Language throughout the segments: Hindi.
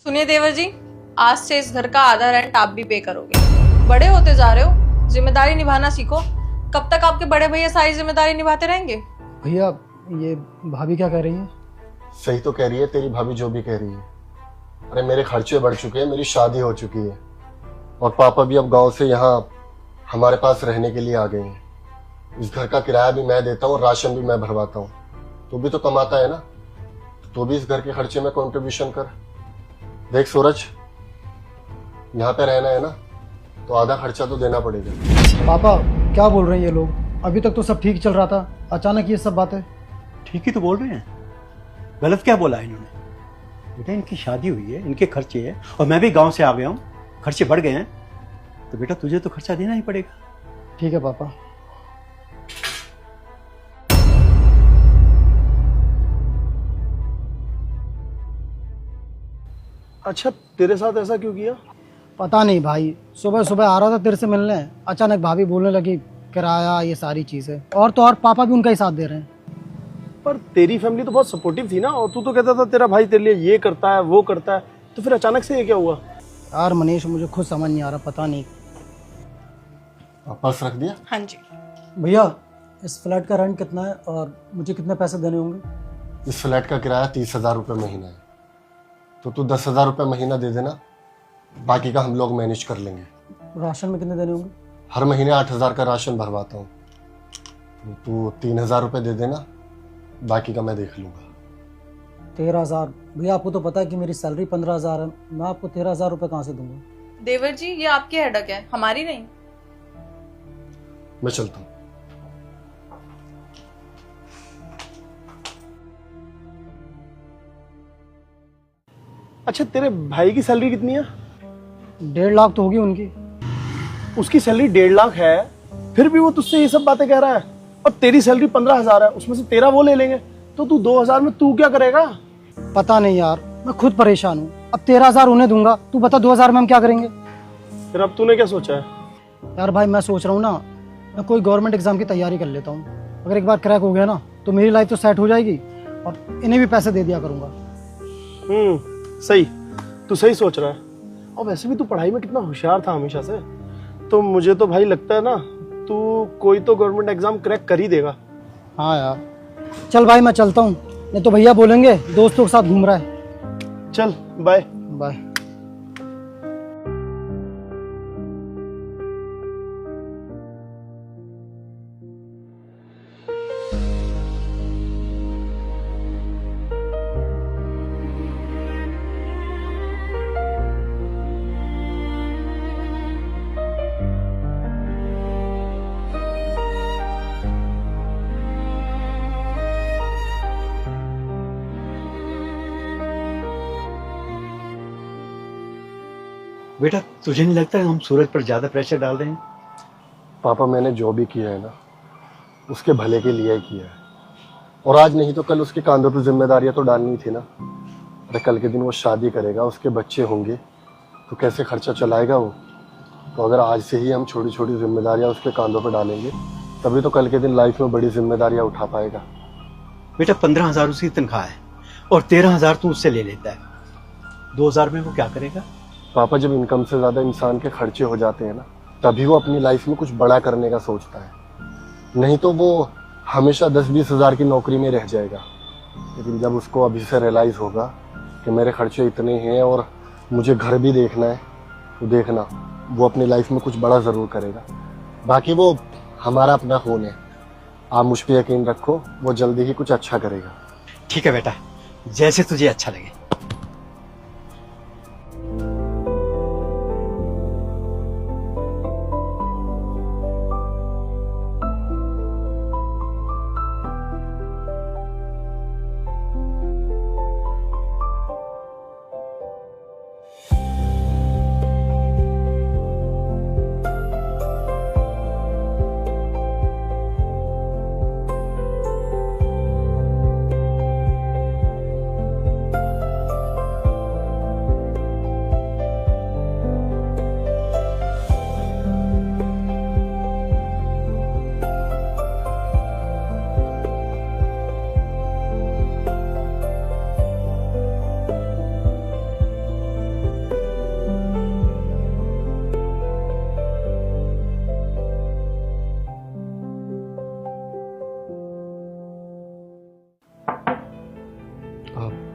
सुनिए देवर जी, आज से इस घर का आधा रेंट आप भी पे करोगे। बड़े होते जा रहे हो, जिम्मेदारी निभाना सीखो। कब तक आपके बड़े भैया सारी जिम्मेदारी निभाते रहेंगे? भैया ये भाभी क्या कह रही है? सही तो कह रही है तेरी भाभी जो भी कह रही है। अरे मेरे खर्चे बढ़ चुके हैं, मेरी शादी हो चुकी है और पापा भी अब गांव से यहाँ हमारे पास रहने के लिए आ गए हैं। इस घर का किराया भी मैं देता हूँ और राशन भी मैं भरवाता हूँ। तू भी तो कमाता है ना, तो भी इस घर के खर्चे में कंट्रीब्यूशन कर। देख सूरज, यहाँ पे रहना है ना तो आधा खर्चा तो देना पड़ेगा। पापा क्या बोल रहे हैं ये लोग? अभी तक तो सब ठीक चल रहा था, अचानक ये सब बातें। ठीक ही तो बोल रहे हैं, गलत क्या बोला इन्होंने? बेटा इनकी शादी हुई है, इनके खर्चे हैं और मैं भी गांव से आ गया हूँ, खर्चे बढ़ गए हैं तो बेटा तुझे तो खर्चा देना ही पड़ेगा। ठीक है पापा। अच्छा, तेरे साथ ऐसा क्यों किया? पता नहीं भाई, सुबह सुबह आ रहा था तेरे से मिलने, अचानक भाभी बोलने लगी किराया ये सारी चीजें, और तो और पापा भी उनका ही साथ दे रहे हैं। पर तेरी फैमिली तो बहुत सपोर्टिव थी ना, और तू तो कहता था तेरा भाई तेरे लिए ये करता है वो करता है, तो फिर अचानक से ये क्या हुआ? यार मनीष, मुझे खुद समझ नहीं आ रहा, पता नहीं। पर्स रख दिया? हाँ जी। भैया इस फ्लैट का रेंट कितना है और मुझे कितने पैसे देने होंगे? इस फ्लैट का किराया 30,000 रुपये महीना है, तो तू 10,000 रुपये महीना दे देना, बाकी का हम लोग मैनेज कर लेंगे। राशन में कितने देने होंगे? हर महीने 8,000 का राशन भरवाता हूँ, तू 3,000 रुपये दे देना, बाकी का मैं देख लूंगा। 13,000? भैया आपको तो पता है कि मेरी सैलरी 15,000 है, मैं आपको 13,000 रुपये कहाँ से दूंगा? देवर जी, ये आपकी हेडक है, हमारी नहीं। मैं चलता हूँ। अच्छा, तेरे भाई की सैलरी कितनी है? 1.5 लाख तो होगी उनकी। उसकी सैलरी 1.5 लाख है, फिर भी वो तुझसे ये सब बातें कह रहा है। और तेरी सैलरी 15,000 है, उसमें से तेरा वो ले लेंगे, तो तू 2,000 में तू क्या करेगा? पता नहीं यार, मैं खुद परेशान हूँ। अब 13,000 उन्हें दूंगा, तू बता 2,000 में हम क्या करेंगे? फिर अब तूने क्या सोचा है? यार भाई मैं सोच रहा हूँ ना, मैं कोई गवर्नमेंट एग्जाम की तैयारी कर लेता हूँ। अगर एक बार क्रैक हो गया ना तो मेरी लाइफ तो सेट हो जाएगी और इन्हें भी पैसे दे दिया करूंगा। सही, तू सही सोच रहा है। और वैसे भी तू पढ़ाई में कितना होशियार था हमेशा से, तो मुझे तो भाई लगता है ना तू कोई तो गवर्नमेंट एग्जाम क्रैक कर ही देगा। हाँ यार, चल भाई मैं चलता हूँ, नहीं तो भैया बोलेंगे दोस्तों के साथ घूम रहा है। चल बाय बाय। बेटा तुझे नहीं लगता हम सूरज पर ज्यादा प्रेशर डाल रहे हैं? पापा मैंने जो भी किया है ना उसके भले के लिए ही किया है, और आज नहीं तो कल उसके कांधों पर जिम्मेदारियां तो डालनी थी ना। अरे कल के दिन वो शादी करेगा, उसके बच्चे होंगे, तो कैसे खर्चा चलाएगा वो? तो अगर आज से ही हम छोटी छोटी जिम्मेदारियां उसके कांधों पर डालेंगे तभी तो कल के दिन लाइफ में बड़ी जिम्मेदारियां उठा पाएगा। बेटा 15,000 उसकी तनख्वाह है और 13,000 तू उससे ले लेता है, 2,000 में वो क्या करेगा? पापा जब इनकम से ज्यादा इंसान के खर्चे हो जाते हैं ना तभी वो अपनी लाइफ में कुछ बड़ा करने का सोचता है, नहीं तो वो हमेशा 10-20 हज़ार की नौकरी में रह जाएगा। लेकिन जब उसको अभी से रियलाइज होगा कि मेरे खर्चे इतने हैं और मुझे घर भी देखना है, तो देखना वो अपनी लाइफ में कुछ बड़ा जरूर करेगा। बाकी वो हमारा अपना खून है, आप मुझ पर यकीन रखो, वो जल्दी ही कुछ अच्छा करेगा। ठीक है बेटा, जैसे तुझे अच्छा लगे।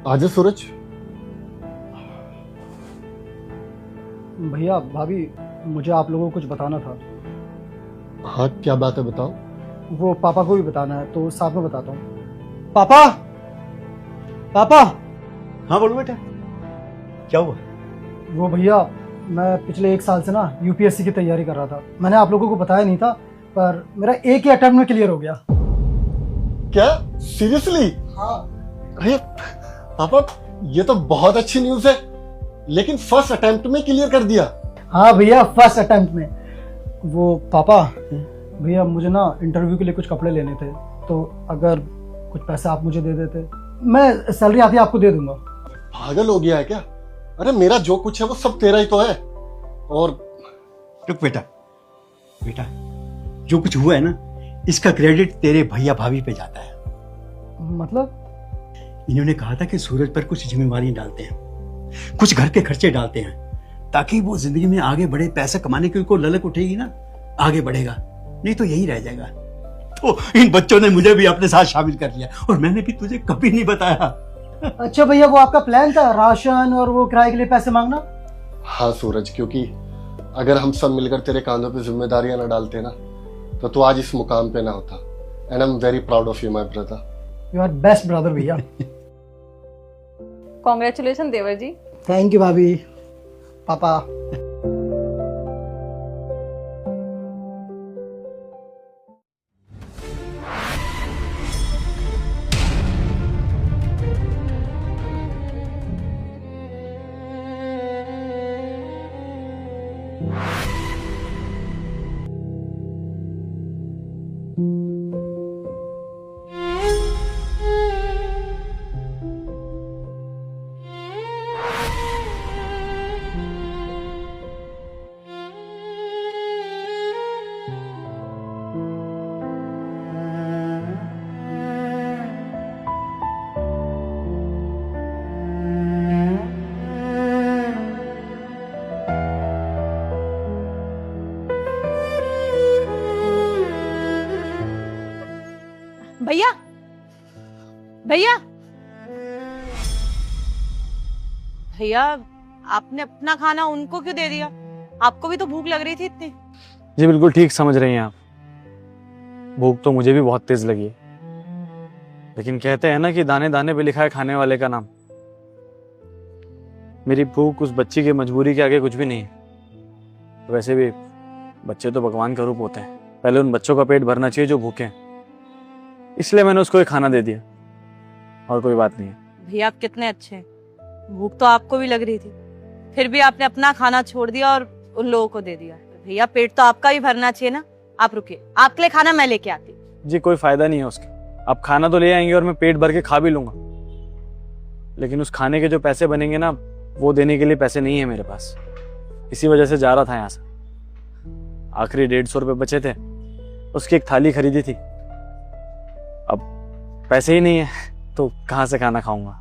आजा सूरज। भैया भाभी, मुझे आप लोगों को कुछ बताना था। हाँ, क्या बात है, बताओ। वो पापा को भी बताना है, तो साथ में बताता हूँ। पापा, पापा। हाँ बोलो बेटा, क्या हुआ? वो भैया, मैं पिछले 1 साल से ना यूपीएससी की तैयारी कर रहा था। मैंने आप लोगों को बताया नहीं था, पर मेरा एक ही अटेम्प्ट में क्लियर हो गया। क्या, सीरियसली? हाँ। अरे पापा, ये तो बहुत अच्छी न्यूज है, लेकिन फर्स्ट अटेम्प्ट में क्लियर कर दिया? हाँ भैया, फर्स्ट अटेम्प्ट में। वो पापा, भैया मुझे ना इंटरव्यू के लिए कुछ कपड़े लेने थे, तो अगर कुछ पैसे आप मुझे दे देते, मैं सैलरी आती आपको दे दूंगा। पागल हो गया है क्या? अरे मेरा जो कुछ है वो सब तेरा ही तो है। और रुक बेटा, बेटा जो कुछ हुआ है ना, इसका क्रेडिट तेरे भैया भाभी पे जाता है। मतलब? इन्होंने कहा था कि सूरज पर कुछ जिम्मेवारी डालते हैं, कुछ घर के खर्चे डालते हैं, ताकि वो जिंदगी में आगे बढ़े, पैसा कमाने की उसको ललक उठेगी ना, आगे बढ़ेगा, नहीं तो यही रह जाएगा। तो इन बच्चों ने मुझे भी अपने साथ शामिल कर लिया, और मैंने भी तुझे कभी नहीं बताया। अच्छा भैया, वो आपका प्लान था राशन और वो किराए के लिए पैसे मांगना? हाँ सूरज, क्योंकि अगर हम सब मिलकर तेरे कांधों पे जिम्मेदारियां ना डालते ना, तो तू आज इस मुकाम पे ना होता। And I am very proud of you my brother. You are best brother भैया। कॉन्ग्रेचुलेशन देवर जी। थैंक यू भाभी। पापा। भैया, भैया, भैया, आपने अपना खाना उनको क्यों दे दिया? आपको भी तो भूख लग रही थी इतनी। जी बिल्कुल ठीक समझ रही हैं आप। भूख तो मुझे भी बहुत तेज लगी है, लेकिन कहते हैं ना कि दाने दाने पे लिखा है खाने वाले का नाम। मेरी भूख उस बच्ची की मजबूरी के आगे कुछ भी नहीं है। वैसे भी बच्चे तो भगवान का रूप होते हैं, पहले उन बच्चों का पेट भरना चाहिए जो भूखे हैं, इसलिए मैंने उसको ये खाना दे दिया, और कोई बात नहीं है। भैया आप कितने अच्छे हैं, भूख तो आपको भी लग रही थी, फिर भी आपने अपना खाना छोड़ दिया और उन लोगों को दे दिया। भैया पेट तो आपका भी भरना चाहिए ना। आप रुकिए, आपके लिए खाना मैं लेके आती। जी कोई फायदा नहीं है उसके, आप खाना तो ले आएंगे और मैं पेट भर के खा भी लूंगा, लेकिन उस खाने के जो पैसे बनेंगे ना, वो देने के लिए पैसे नहीं है मेरे पास। इसी वजह से जा रहा था यहाँ से। आखिरी 150 रुपये बचे थे, उसकी एक थाली खरीदी थी। अब पैसे ही नहीं है तो कहाँ से खाना खाऊंगा।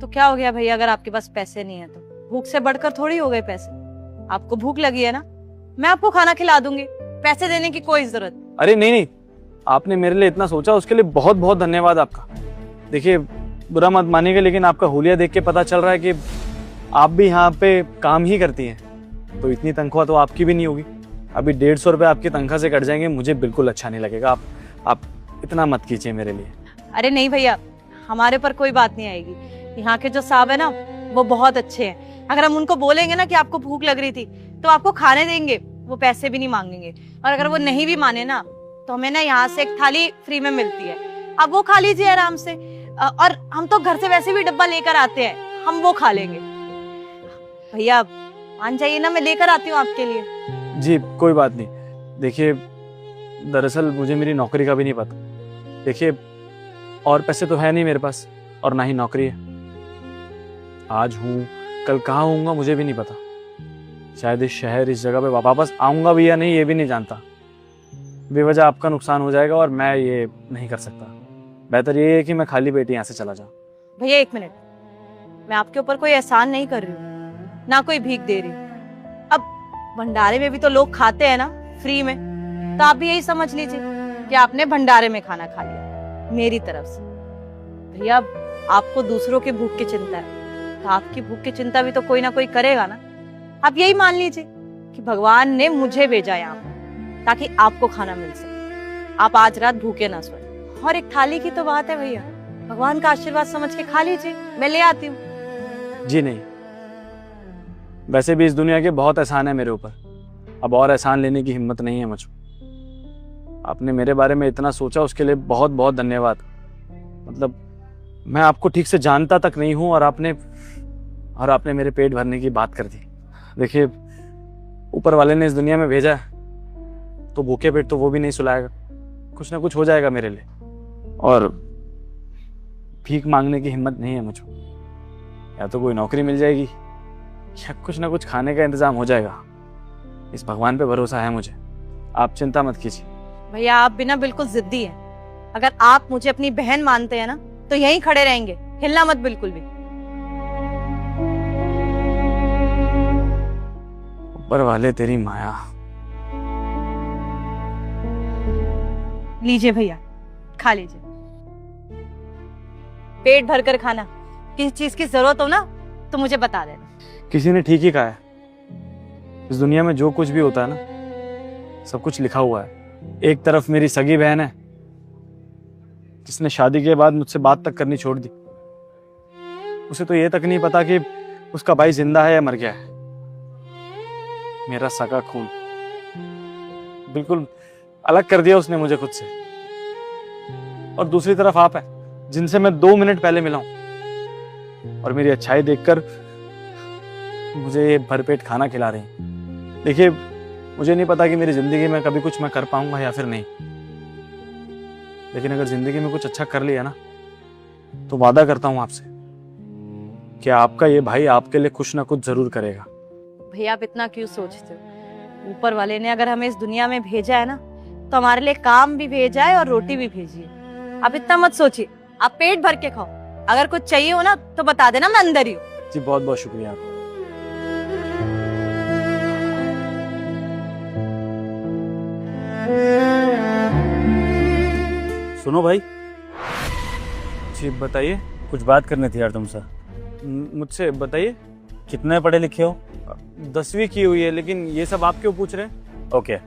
तो क्या हो गया भैया, अगर आपके पास पैसे नहीं है तो? भूख से बढ़कर थोड़ी हो गए पैसे। आपको भूख लगी है ना, मैं आपको खाना खिला दूंगी, पैसे देने की कोई जरूरत। अरे नहीं नहीं, आपने मेरे लिए इतना सोचा, उसके लिए बहुत बहुत धन्यवाद आपका। देखिए बुरा मत मानिएगा, लेकिन आपका हुलिया देख के पता चल रहा है कि आप भी यहाँ पे काम ही करती हैं, तो इतनी तनख्वाह तो आपकी भी नहीं होगी। अभी 150 रुपये आपकी तनख्वाह से कट जाएंगे, मुझे बिल्कुल अच्छा नहीं लगेगा। आप इतना मत कीजिए मेरे लिए। अरे नहीं भैया, हमारे पर कोई बात नहीं आएगी। यहाँ के जो साहब है ना, वो बहुत अच्छे हैं। अगर हम उनको बोलेंगे ना कि आपको भूख लग रही थी, तो आपको खाने देंगे, वो पैसे भी नहीं मांगेंगे। और अगर वो नहीं भी माने ना, तो हमें ना यहाँ से एक थाली फ्री में मिलती है, आप वो खा लीजिए आराम से। और हम तो घर से वैसे भी डब्बा लेकर आते हैं, हम वो खा लेंगे। भैया मान जाइए ना, मैं लेकर आती हूँ आपके लिए। जी कोई बात नहीं। देखिए दरअसल मुझे मेरी नौकरी का भी नहीं पता। देखिए और पैसे तो है नहीं मेरे पास, और ना ही नौकरी है। आज हूँ, कल कहाँ होऊंगा मुझे भी नहीं पता। शायद इस शहर, इस जगह पे वापस आऊंगा भी या नहीं ये भी नहीं जानता। बेवजह आपका नुकसान हो जाएगा और मैं ये नहीं कर सकता। बेहतर ये है कि मैं खाली पेट यहाँ से चला जाऊँ। भैया एक मिनट, मैं आपके ऊपर कोई एहसान नहीं कर रही हूँ, ना कोई भीख दे रही हूँ। अब भंडारे में भी तो लोग खाते हैं ना फ्री में, तो आप भी यही समझ लीजिए कि आपने भंडारे में खाना खा लिया मेरी तरफ से। भैया आपको दूसरों की भूख की चिंता है, तो आपकी भूख की चिंता भी तो कोई ना कोई करेगा ना। आप यही मान लीजिए कि भगवान ने मुझे भेजा यहाँ पर ताकि आपको खाना मिल सके, आप आज रात भूखे ना सोए। और एक थाली की तो बात है भैया, भगवान का आशीर्वाद समझ के खा लीजिए, मैं ले आती हूँ। जी नहीं, वैसे भी इस दुनिया के बहुत एहसान है मेरे ऊपर, अब और एहसान लेने की हिम्मत नहीं है मुझको। आपने मेरे बारे में इतना सोचा, उसके लिए बहुत बहुत धन्यवाद। मतलब मैं आपको ठीक से जानता तक नहीं हूँ और आपने मेरे पेट भरने की बात कर दी। देखिए, ऊपर वाले ने इस दुनिया में भेजा है तो भूखे पेट तो वो भी नहीं सुलाएगा, कुछ ना कुछ हो जाएगा मेरे लिए। और भीख मांगने की हिम्मत नहीं है मुझको, या तो कोई नौकरी मिल जाएगी या कुछ ना कुछ खाने का इंतजाम हो जाएगा। इस भगवान पे भरोसा है मुझे, आप चिंता मत कीजिए। भैया आप भी ना बिल्कुल जिद्दी हैं। अगर आप मुझे अपनी बहन मानते हैं ना तो यहीं खड़े रहेंगे, हिलना मत बिल्कुल भी। ऊपर वाले तेरी माया। लीजिए भैया, खा लीजिए, पेट भर कर खाना। किसी चीज की जरूरत हो ना तो मुझे बता देना। किसी ने ठीक ही कहा है, इस दुनिया में जो कुछ भी होता है ना, सब कुछ लिखा हुआ है। एक तरफ मेरी सगी बहन है जिसने शादी के बाद मुझसे बात तक करनी छोड़ दी, उसे तो ये तक नहीं पता कि उसका भाई जिंदा है या मर गया है। मेरा सगा खून बिल्कुल अलग कर दिया उसने मुझे खुद से। और दूसरी तरफ आप है जिनसे मैं 2 मिनट पहले मिला हूं और मेरी अच्छाई देखकर मुझे ये भरपेट खाना खिला रही हैं। देखिए, मुझे नहीं पता कि मेरी जिंदगी में कभी कुछ मैं कर पाऊंगा या फिर नहीं, लेकिन अगर जिंदगी में कुछ अच्छा कर लिया ना तो वादा करता हूं आपसे कि आपका ये भाई आपके लिए कुछ ना कुछ जरूर करेगा। भैया आप इतना क्यों सोचते हो? ऊपर वाले ने अगर हमें इस दुनिया में भेजा है ना तो हमारे लिए काम भी भेजा है और रोटी भी भेजी है। आप इतना मत सोचिए, आप पेट भर के खाओ। अगर कुछ चाहिए हो ना तो बता देना, मैं अंदर ही हूँ। जी बहुत बहुत शुक्रिया आपका। सुनो भाई, जी बताइए। कुछ बात करनी थी यार तुमसे। मुझसे बताइए। कितने पढ़े लिखे हो? 10वीं की हुई है, लेकिन ये सब आप क्यों पूछ रहे हैं? ओके,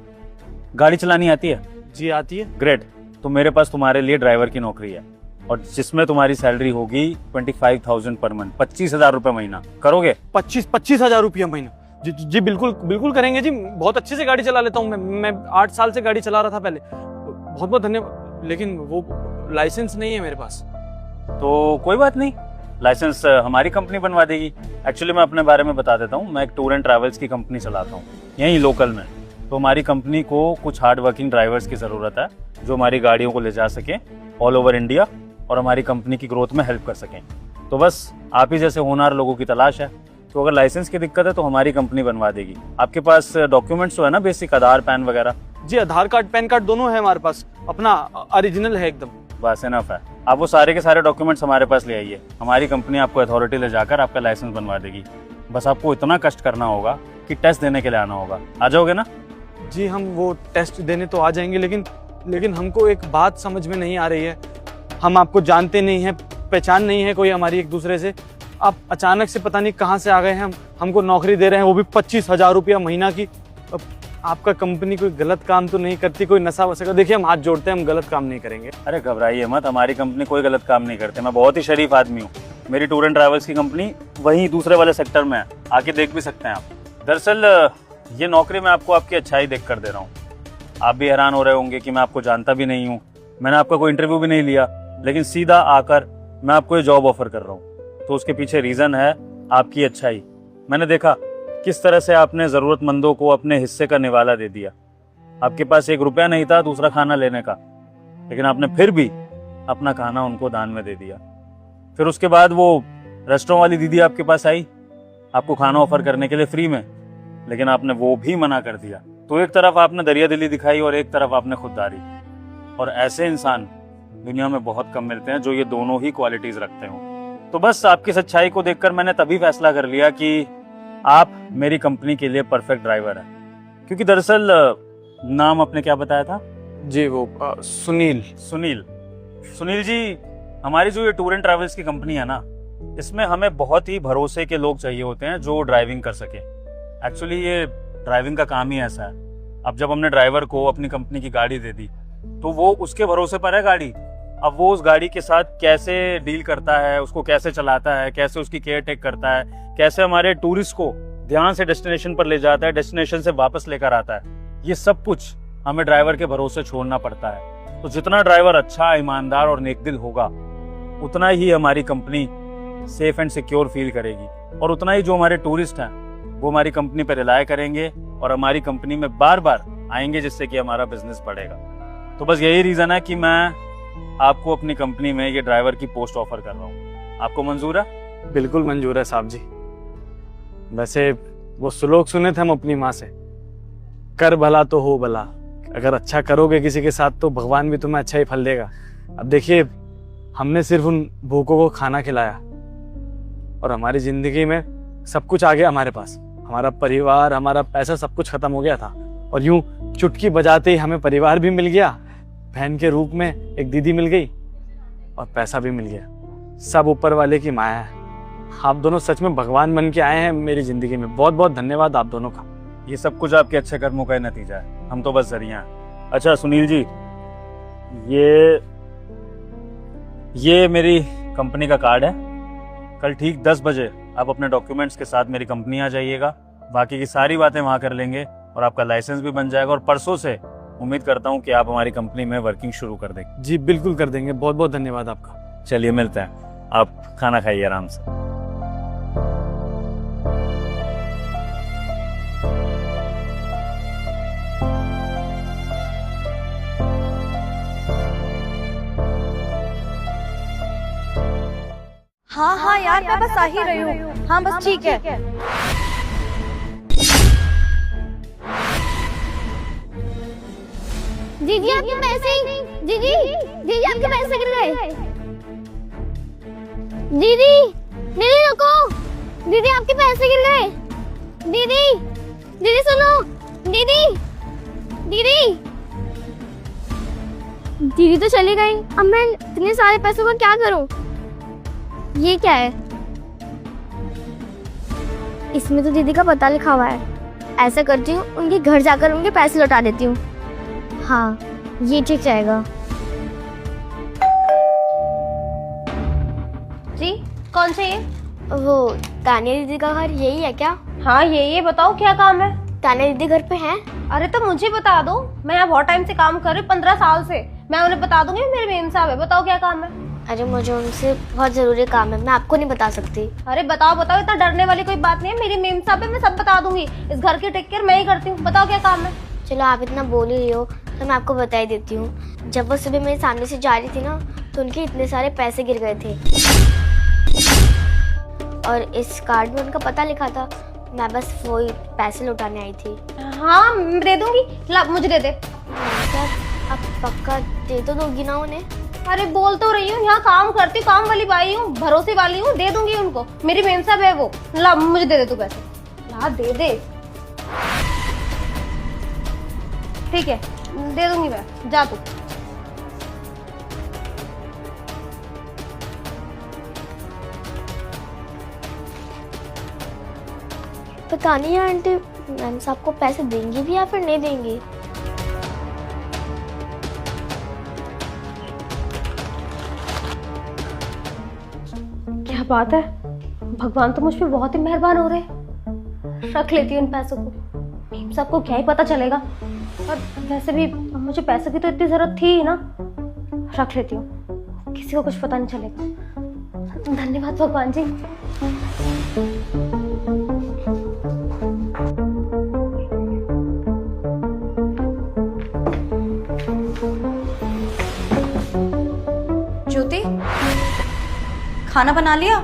गाड़ी चलानी आती है? जी आती है। ग्रेट। तो मेरे पास तुम्हारे लिए ड्राइवर की नौकरी है और जिसमें तुम्हारी सैलरी होगी 25,000 पर मंथ, 25,000 रुपए महीना। करोगे? 25,000 रुपया महीना? जी जी बिल्कुल बिल्कुल करेंगे जी। बहुत अच्छे से गाड़ी चला लेता हूँ मैं 8 साल से गाड़ी चला रहा था पहले। बहुत बहुत धन्यवाद, लेकिन वो लाइसेंस नहीं है मेरे पास। तो कोई बात नहीं, लाइसेंस हमारी कंपनी बनवा देगी। एक्चुअली मैं अपने बारे में बता देता हूँ, मैं एक टूर एंड ट्रैवल्स की कंपनी चलाता हूँ यहीं लोकल में। तो हमारी कंपनी को कुछ हार्ड वर्किंग ड्राइवर्स की ज़रूरत है जो हमारी गाड़ियों को ले जा सकें ऑल ओवर इंडिया और हमारी कंपनी की ग्रोथ में हेल्प कर सकें। तो बस आप ही जैसे होनहार लोगों की तलाश है। तो अगर लाइसेंस की दिक्कत है तो हमारी कंपनी बनवा देगी। आपके पास डॉक्यूमेंट्स तो है ना, बेसिक आधार पैन वगैरह? जी आधार कार्ड पैन कार्ड दोनों है हमारे पास, अपना ओरिजिनल है एकदम। बस इनफ है। आप वो सारे के सारे डॉक्यूमेंट्स हमारे पास ले आइए, हमारी कंपनी आपको अथॉरिटी ले जाकर आपका लाइसेंस बनवा देगी। बस आपको इतना कष्ट करना होगा कि टेस्ट देने के लिए आना होगा। आ जाओगे ना? जी हम वो टेस्ट देने तो आ जाएंगे, लेकिन हमको एक बात समझ में नहीं आ रही है। हम आपको जानते नहीं हैं, पहचान नहीं है कोई हमारी एक दूसरे से। आप अचानक से पता नहीं कहाँ से आ गए हैं, हमको नौकरी दे रहे हैं, वो भी 25,000 रुपया महीना की। अब आपका कंपनी कोई गलत काम तो नहीं करती, कोई नशा वशा का? देखिए हम हाथ जोड़ते हैं, हम गलत काम नहीं करेंगे। अरे घबराइए मत, हमारी कंपनी कोई गलत काम नहीं करते। मैं बहुत ही शरीफ आदमी हूँ। मेरी टूर एंड ट्रैवल्स की कंपनी वहीं दूसरे वाले सेक्टर में है, आके देख भी सकते हैं आप। दरअसल ये नौकरी मैं आपको आपकी अच्छाई देख कर दे रहा हूँ। आप भी हैरान हो रहे होंगे कि मैं आपको जानता भी नहीं हूँ, मैंने आपका कोई इंटरव्यू भी नहीं लिया, लेकिन सीधा आकर मैं आपको ये जॉब ऑफर कर रहा हूँ। तो उसके पीछे रीज़न है आपकी अच्छाई। मैंने देखा किस तरह से आपने ज़रूरतमंदों को अपने हिस्से का निवाला दे दिया। आपके पास 1 रुपया नहीं था दूसरा खाना लेने का, लेकिन आपने फिर भी अपना खाना उनको दान में दे दिया। फिर उसके बाद वो रेस्टोरेंट वाली दीदी आपके पास आई आपको खाना ऑफर करने के लिए फ्री में, लेकिन आपने वो भी मना कर दिया। तो एक तरफ आपने दरिया दिली दिखाई और एक तरफ आपने खुददारी। और ऐसे इंसान दुनिया में बहुत कम मिलते हैं जो ये दोनों ही क्वालिटीज रखते हो। तो बस आपकी सच्चाई को देखकर मैंने तभी फैसला कर लिया कि आप मेरी कंपनी के लिए परफेक्ट ड्राइवर हैं। क्योंकि दरअसल नाम आपने क्या बताया था? जी वो सुनील। सुनील जी, हमारी जो ये टूर एंड ट्रैवल्स की कंपनी है ना, इसमें हमें बहुत ही भरोसे के लोग चाहिए होते हैं जो ड्राइविंग कर सके। एक्चुअली ये ड्राइविंग का काम ही ऐसा है। अब जब हमने ड्राइवर को अपनी कंपनी की गाड़ी दे दी तो वो उसके भरोसे पर है गाड़ी। अब वो उस गाड़ी के साथ कैसे डील करता है, उसको कैसे चलाता है, कैसे उसकी केयर टेक करता है, कैसे हमारे टूरिस्ट को ध्यान से डेस्टिनेशन पर ले जाता है, डेस्टिनेशन से वापस लेकर आता है, ये सब कुछ हमें ड्राइवर के भरोसे छोड़ना पड़ता है। तो जितना ड्राइवर अच्छा, ईमानदार और नेकदिल होगा, उतना ही हमारी company safe and secure feel करेगी, और उतना ही जो हमारे टूरिस्ट हैं वो हमारी कंपनी पर रिलाय करेंगे और हमारी कंपनी में बार बार आएंगे, जिससे कि हमारा बिजनेस बढ़ेगा। तो बस यही रीजन है कि मैं आपको अपनी कंपनी में ये ड्राइवर की पोस्ट ऑफर कर रहा हूँ। आपको मंजूर है? बिल्कुल मंजूर है साहब जी। वैसे वो श्लोक सुने थे हम अपनी माँ से, कर भला तो हो भला। अगर अच्छा करोगे किसी के साथ तो भगवान भी तुम्हें अच्छा ही फल देगा। अब देखिए, हमने सिर्फ उन भूखों को खाना खिलाया और हमारी जिंदगी में सब कुछ आ गया हमारे पास। हमारा परिवार, हमारा पैसा, सब कुछ खत्म हो गया था, और यूं चुटकी बजाते ही हमें परिवार भी मिल गया, बहन के रूप में एक दीदी मिल गई, और पैसा भी मिल गया। सब ऊपर वाले की माया है। आप दोनों सच में भगवान बन के आए हैं मेरी जिंदगी में। बहुत बहुत धन्यवाद आप दोनों का। ये सब कुछ आपके अच्छे कर्मों का ही नतीजा है, हम तो बस जरिया हैं। अच्छा सुनील जी, ये मेरी कंपनी का कार्ड है। कल ठीक 10 बजे आप अपने डॉक्यूमेंट्स के साथ मेरी कंपनी आ जाइएगा। बाकी की सारी बातें वहाँ कर लेंगे और आपका लाइसेंस भी बन जाएगा, और परसों से उम्मीद करता हूँ कि आप हमारी कंपनी में वर्किंग शुरू कर देंगे। जी बिल्कुल कर देंगे। बहुत बहुत धन्यवाद आपका। चलिए मिलते हैं, आप खाना खाइए आराम से। हाँ हाँ यार, मैं बस आ ही रही हूँ। हाँ बस ठीक है। दीदी आपके पैसे, दीदी दीदी आपके पैसे गिर गए। दीदी दीदी रुको, दीदी आपके पैसे गिर गए। दीदी दीदी सुनो, दीदी दीदी दीदी तो चली गई। अब मैं इतने सारे पैसों का क्या करूं? ये क्या है? इसमें तो दीदी का पता लिखा हुआ है। ऐसा करती हूँ, उनके घर जाकर उनके पैसे लौटा देती हूँ। हाँ ये ठीक जाएगा। जी कौन चाहिए? वो तानिया दीदी का घर यही है क्या? हाँ ये बताओ क्या काम है? तानिया दीदी घर पे हैं? अरे तो मुझे बता दो, मैं यहाँ बहुत टाइम से काम कर रही हूँ, 15 साल से। मैं उन्हें बता दूंगी मेरे मेम साहब है। बताओ क्या काम है? अरे मुझे उनसे बहुत जरूरी काम है, मैं आपको नहीं बता सकती। अरे बताओ बताओ, इतना डरने वाली कोई बात नहीं है। मेरी मेम साहब है, मैं सब बता दूंगी। इस घर की टेक केयर मैं ही करती हूँ। बताओ क्या काम है? चलो आप इतना बोल ही रही हो तो मैं आपको बता ही देती हूँ। जब वो सुबह मेरे सामने से जा रही थी ना, तो उनके इतने सारे पैसे गिर गए थे, और इस कार्ड में उनका पता लिखा था। मैं बस वही पैसे लौटाने आई थी। हाँ दे दूंगी, ला मुझे दे दे। आप पक्का दे तो दोगी ना उन्हें? अरे बोल तो रही हूँ, यहाँ काम करती हूँ, काम वाली बाई हूँ, भरोसे वाली हूँ, दे दूंगी उनको। मेरी मेम साहब है वो। ला मुझे दे दे तू पैसे, ला दे दे। ठीक है दे दूंगी मैं, जा तू। पता नहीं यार आंटी, मैम साहब को पैसे देंगी भी या फिर नहीं देंगी। क्या बात है, भगवान तो मुझ पे बहुत ही मेहरबान हो रहे हैं। रख लेती हूँ इन पैसों को, मेम साहब को क्या ही पता चलेगा। और वैसे भी मुझे पैसों की तो इतनी जरूरत थी ही ना, रख लेती हूँ, किसी को कुछ पता नहीं चलेगा। धन्यवाद भगवान जी। ज्योति, खाना बना लिया?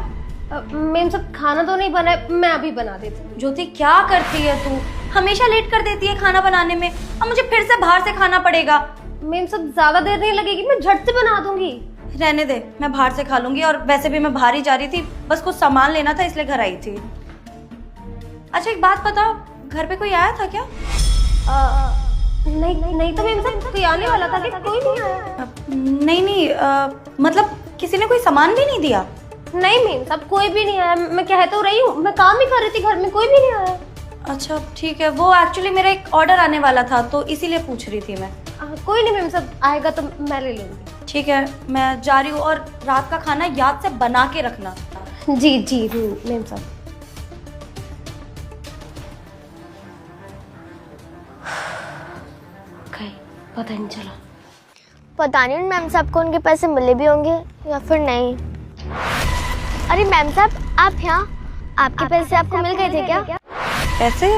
मेम साहब खाना तो नहीं बना है, मैं अभी बना देती हूँ। ज्योति क्या करती है तू? हमेशा लेट कर देती है खाना बनाने में। अब मुझे फिर से बाहर से खाना पड़ेगा। मेम साहब ज्यादा देर नहीं लगेगी, मैं झट से बना दूंगी। रहने दे, मैं बाहर से खा लूंगी। और वैसे भी मैं बाहर ही जा रही थी, बस कुछ सामान लेना था इसलिए घर आई थी। अच्छा एक बात बता, घर पे कोई आया था क्या? नहीं तो मेम साहब कोई आने वाला था कि कोई नहीं आया? नहीं मतलब किसी ने कोई सामान भी नहीं दिया? नहीं मेम साहब, कोई भी नहीं आया। मैं कह तो रही हूँ, मैं काम ही कर रही थी घर में, कोई भी नहीं आया। अच्छा ठीक है, वो एक्चुअली मेरा एक ऑर्डर आने वाला था तो इसीलिए पूछ रही थी मैं। कोई नहीं मेम साहब, आएगा तो मैं ले लूँगी। ठीक है, मैं जा रही हूँ और रात का खाना याद से बना के रखना। जी जी मेम साहब। पता नहीं चला। पता नहीं मैम साहब को उनके पैसे मिले भी होंगे या फिर नहीं। अरे मैम साहब, आप यहाँ, आपके पैसे आपको मिल गए थे क्या? पैसे?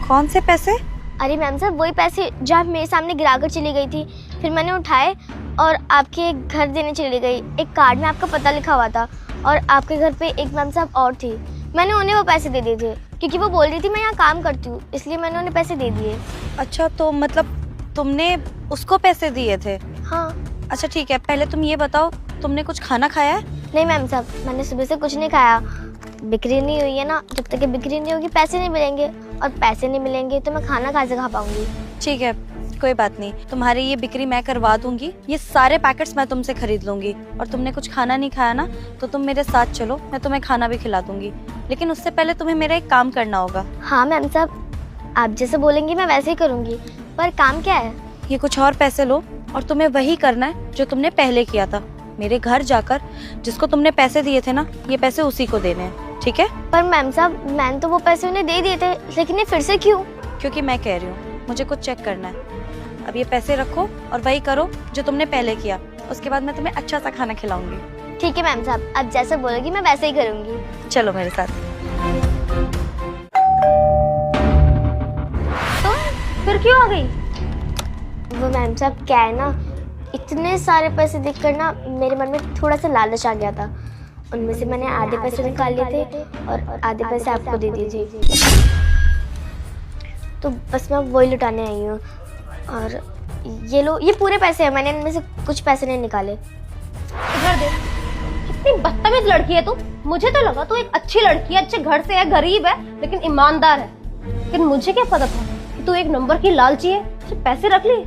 कौन से पैसे? अरे मैम साहब, वही पैसे जो आप मेरे सामने गिराकर चली गई थी, फिर मैंने उठाए और आपके घर देने चली गई। एक कार्ड में आपका पता लिखा हुआ था और आपके घर पे एक मैम साहब और थी। मैंने उन्हें वो पैसे दे दिए थे क्योंकि वो बोल रही थी मैं यहाँ काम करती हूँ, इसलिए मैंने उन्हें पैसे दे दिए। अच्छा, तो मतलब तुमने उसको पैसे दिए थे? हाँ। अच्छा ठीक है, पहले तुम ये बताओ, तुमने कुछ खाना खाया है? नहीं मैम साहब, मैंने सुबह से कुछ नहीं खाया। बिक्री नहीं हुई है ना, जब तक बिक्री नहीं होगी पैसे नहीं मिलेंगे, और पैसे नहीं मिलेंगे तो मैं खाना कहाँ से खा पाऊंगी। ठीक है, कोई बात नहीं, तुम्हारी ये बिक्री मैं करवा दूंगी। ये सारे पैकेट्स मैं तुमसे खरीद लूंगी। और तुमने कुछ खाना नहीं खाया ना, तो तुम मेरे साथ चलो, मैं तुम्हें खाना भी खिला दूंगी। लेकिन उससे पहले तुम्हें मेरा एक काम करना होगा। हाँ मैम साहब, आप जैसे बोलेंगी मैं वैसे ही करूँगी, पर काम क्या है? ये कुछ और पैसे लो और तुम्हें वही करना है जो तुमने पहले किया था। मेरे घर जाकर जिसको तुमने पैसे दिए थे ना, ये पैसे उसी को देने हैं, ठीक है? पर मैम साहब, मैंने तो वो पैसे उन्हें दे दिए थे, लेकिन ये फिर से क्यों? क्योंकि मैं कह रही हूँ, मुझे कुछ चेक करना है। अब ये पैसे रखो और वही करो जो तुमने पहले किया। उसके बाद मैं तुम्हें अच्छा सा खाना खिलाऊंगी। ठीक है मैम साहब, अब जैसे बोलोगी मैं वैसे ही करूँगी। चलो मेरे साथ। तो फिर क्यों आ गई? वो मैम साहब क्या है ना, इतने सारे पैसे देखकर ना मेरे मन में थोड़ा सा लालच आ गया था। उनमें से मैंने आधे पैसे निकाल लिए थे और आधे पैसे आपको दे दिए थे। तो बस मैं वही लुटाने आई हूँ। और ये लो, ये पूरे पैसे हैं, मैंने इनमें से कुछ पैसे नहीं निकाले। इधर देख, कितनी बदतमीज लड़की है तू। मुझे तो लगा तू एक अच्छी लड़की है, अच्छे घर से है, गरीब है, लेकिन ईमानदार है। लेकिन मुझे क्या पता था कि तू एक नंबर की लालची है। पैसे रख लिए,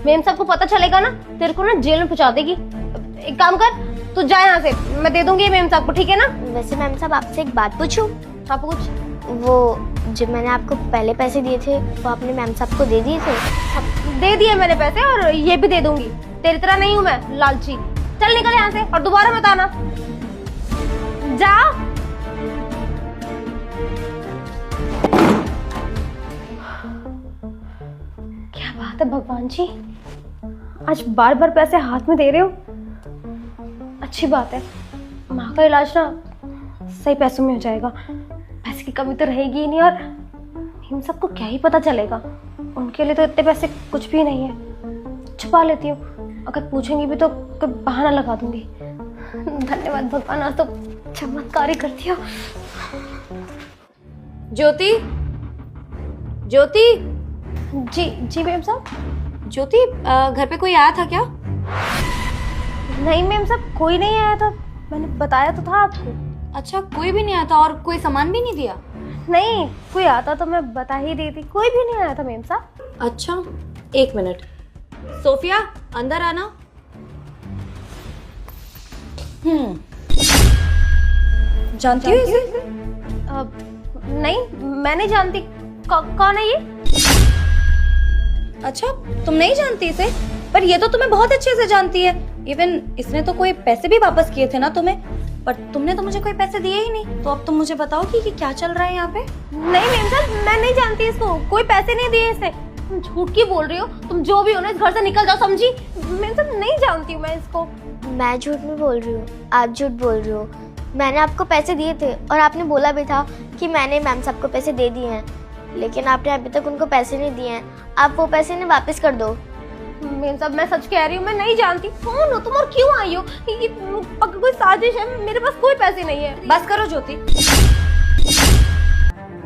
मेम साहब को पता चलेगा ना, तेरे को ना जेल में पहुंचा देगी। एक काम कर, तू जा यहाँ से, मैं दे दूंगी मेम साहब को, ठीक है ना? वैसे मैम साहब आपसे एक बात पूछूं? हाँ पूछ। वो जो मैंने आपको पहले पैसे दिए थे वो आपने मैम साहब को दे दिए थे? दे दिए मैंने पैसे, और ये भी दे दूंगी। तेरी तरह नहीं हूँ मैं लालची। चल निकल यहाँ से और दोबारा मत आना। जा। क्या बात है भगवान जी, आज बार बार पैसे हाथ में दे रहे हो। अच्छी बात है, माँ का इलाज ना सही पैसों में हो जाएगा। पैसे की कमी तो रहेगी ही नहीं, और इन सबको क्या ही पता चलेगा। उनके लिए तो इतने पैसे कुछ भी नहीं है। छुपा लेती हूँ, अगर पूछेंगी भी तो कोई बहाना लगा दूंगी। धन्यवाद भगवान, आज तो चमत्कार ही कर दिया। ज्योति, ज्योति। जी जी मैम साहब। ज्योति, घर पे कोई आया था क्या? नहीं मैम साहब, कोई नहीं आया था, मैंने बताया तो था आपको। अच्छा, कोई भी नहीं आया था और कोई सामान भी नहीं दिया? नहीं, कोई आता तो मैं बता ही देती। कोई भी नहीं आया था मैम साहब। अच्छा, एक मिनट। सोफिया, अंदर आना। जानती हो इसे? नहीं, मैं नहीं जानती। कौन है ये? अच्छा, तुम नहीं जानती इसे? पर ये तो तुम्हें बहुत अच्छे से जानती है। इवन इसने तो कोई पैसे भी वापस किए थे ना तुम्हें, पर तुमने तो मुझे कोई पैसे दिए ही नहीं। तो अब तुम मुझे बताओ कि क्या चल रहा है यहाँ पे? नहीं मैम साहब, मैं नहीं जानती इसको, कोई पैसे नहीं दिए इसे। तुम झूठ क्यों बोल रही हो? तुम जो भी हो ना, इस घर से निकल जाओ, समझी? मैम साहब, नहीं जानती हूँ मैं इसको। मैं झूठ नहीं बोल रही हूँ, आप झूठ बोल रही हो। मैंने आपको पैसे दिए थे और आपने बोला भी था कि मैंने मैम साहब को पैसे दे दिए हैं, लेकिन आपने अभी तक उनको पैसे नहीं दिए हैं। आप वो पैसे इन्हें वापस कर दो। मैम साहब, मैं सच कह रही हूँ, मैं नहीं जानती। कौन हो तुम और क्यों आई हो? ये पक्का कोई साजिश है। मेरे पास कोई पैसे नहीं है। बस करो ज्योति।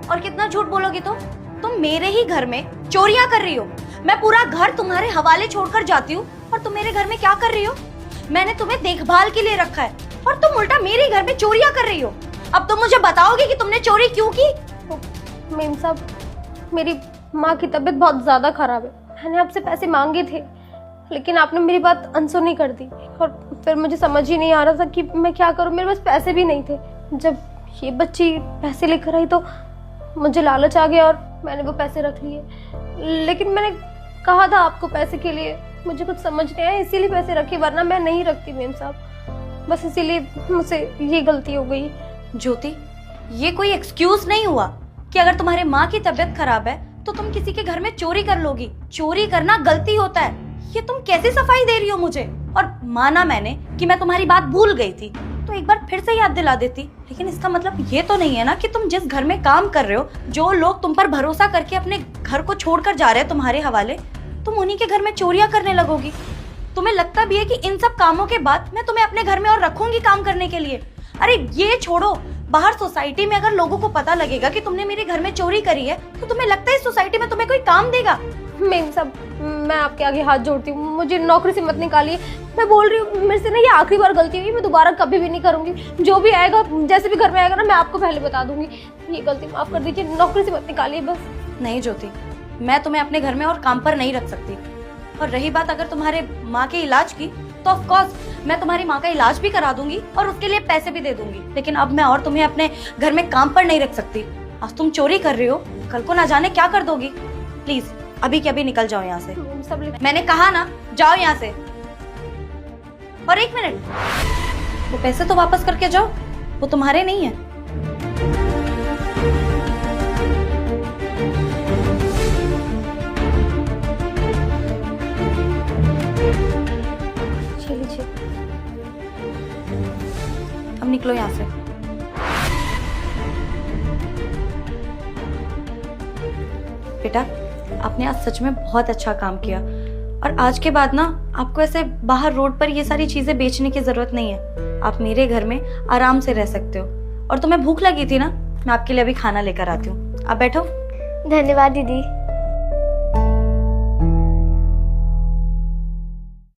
और कितना झूठ बोलोगी तुम मेरे ही घर में चोरियां कर रही हो। मैं पूरा घर तुम्हारे हवाले छोड़कर जाती हूँ और तुम मेरे घर में क्या कर रही हो? मैंने तुम्हें देखभाल के लिए रखा है और तुम उल्टा मेरे घर में चोरियां कर रही हो। अब तुम मुझे बताओगे कि तुमने चोरी क्यों की? मैम साहब, मेरी माँ की तबीयत बहुत ज्यादा खराब है। मैंने आपसे पैसे मांगे थे, लेकिन आपने मेरी बात अनसुनी कर दी और फिर मुझे समझ ही नहीं आ रहा था कि मैं क्या करूं। मेरे पास पैसे भी नहीं थे। जब ये बच्ची पैसे लेकर आई तो मुझे लालच आ गया और मैंने वो पैसे रख लिए। लेकिन मैंने कहा था आपको पैसे के लिए, मुझे कुछ समझ नहीं आया इसीलिए पैसे रखे, वरना मैं नहीं रखती मेम साहब। बस इसीलिए मुझसे ये गलती हो गई। ज्योति, ये कोई एक्सक्यूज नहीं हुआ कि अगर तुम्हारे माँ की तबीयत खराब है तो तुम किसी के घर में चोरी कर लोगी। चोरी करना गलती होता है। ये तुम कैसे सफाई दे रही हो मुझे? और माना मैंने कि मैं तुम्हारी बात भूल गई थी तो एक बार फिर से याद दिला देती, लेकिन इसका मतलब ये तो नहीं है ना कि तुम जिस घर में काम कर रहे हो, जो लोग तुम पर भरोसा करके अपने घर को छोड़कर जा रहे हैं तुम्हारे हवाले, तुम उन्हीं के घर में चोरियां करने लगोगी। तुम्हें लगता भी है कि इन सब कामों के बाद मैं तुम्हें अपने घर में और रखूंगी काम करने के लिए? अरे ये छोड़ो, बाहर सोसाइटी में अगर लोगों को पता लगेगा कि तुमने मेरे घर में चोरी करी है तो तुम्हें लगता है इस सोसाइटी में तुम्हें कोई काम देगा? मेम साहब, मैं आपके आगे हाथ जोड़ती हूँ, मुझे नौकरी से मत निकालिए। मैं बोल रही हूँ, मेरे से ना ये आखिरी बार गलती हुई, मैं दोबारा कभी भी नहीं करूंगी। जो भी आएगा, जैसे भी घर में आएगा ना, मैं आपको पहले बता दूंगी। ये गलती माफ कर दीजिए, नौकरी से मत निकालिए बस। नहीं ज्योति, मैं तुम्हें अपने घर में और काम पर नहीं रख सकती। और रही बात अगर तुम्हारे माँ के इलाज की, तो ऑफ कोर्स मैं तुम्हारी माँ का इलाज भी करा दूंगी और उसके लिए पैसे भी दे दूंगी, लेकिन अब मैं और तुम्हें अपने घर में काम पर नहीं रख सकती। आज तुम चोरी कर रही हो, कल को ना जाने क्या कर दोगी। प्लीज अभी के अभी निकल जाओ यहाँ से। मैंने कहा ना, जाओ यहाँ से। और एक मिनट, वो पैसे तो वापस करके जाओ, वो तुम्हारे नहीं है। अब निकलो यहाँ से। बेटा, आपने आज सच में बहुत अच्छा काम किया और आज के बाद ना आपको ऐसे बाहर रोड पर ये सारी चीजें बेचने की जरूरत नहीं है। आप मेरे घर में आराम से रह सकते हो। और तुम्हें भूख लगी थी ना, मैं आपके लिए अभी खाना लेकर आती हूँ। आप बैठो। धन्यवाद दीदी।